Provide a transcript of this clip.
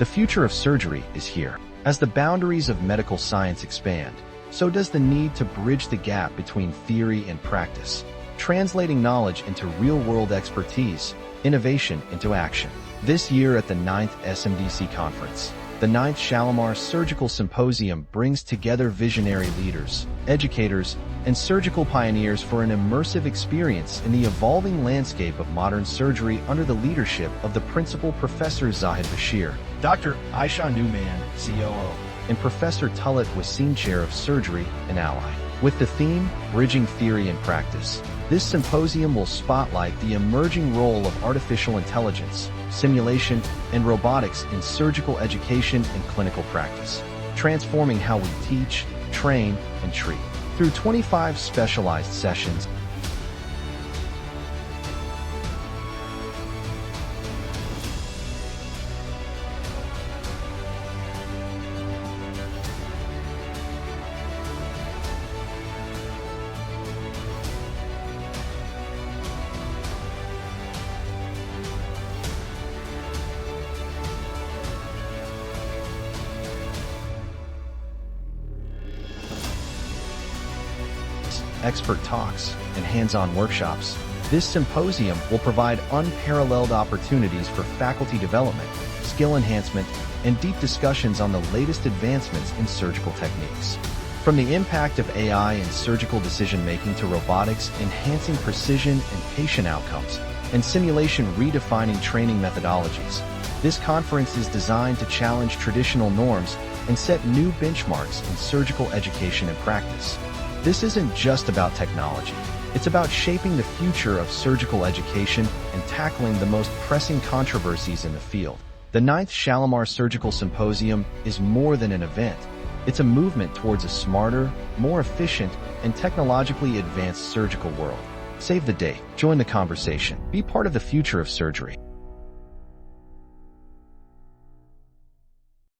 The future of surgery is here. As the boundaries of medical science expand, so does the need to bridge the gap between theory and practice, translating knowledge into real-world expertise, innovation into action. This year at the 9th SMDC conference, the 9th Shalamar Surgical Symposium brings together visionary leaders, educators, and surgical pioneers for an immersive experience in the evolving landscape of modern surgery under the leadership of the principal Professor Zahid Bashir, Dr. Ayesha Nauman, COO, and Professor Talat Waseem, Chair of Surgery and Ally. With the theme, Bridging Theory and Practice, this symposium will spotlight the emerging role of artificial intelligence, simulation, and robotics in surgical education and clinical practice, transforming how we teach, train, and treat. Through 25 specialized sessions, expert talks, and hands-on workshops, this symposium will provide unparalleled opportunities for faculty development, skill enhancement, and deep discussions on the latest advancements in surgical techniques. From the impact of AI in surgical decision-making to robotics enhancing precision and patient outcomes, and simulation redefining training methodologies, this conference is designed to challenge traditional norms and set new benchmarks in surgical education and practice. This isn't just about technology. It's about shaping the future of surgical education and tackling the most pressing controversies in the field. The 9th Shalamar Surgical Symposium is more than an event. It's a movement towards a smarter, more efficient, and technologically advanced surgical world. Save the date. Join the conversation. Be part of the future of surgery.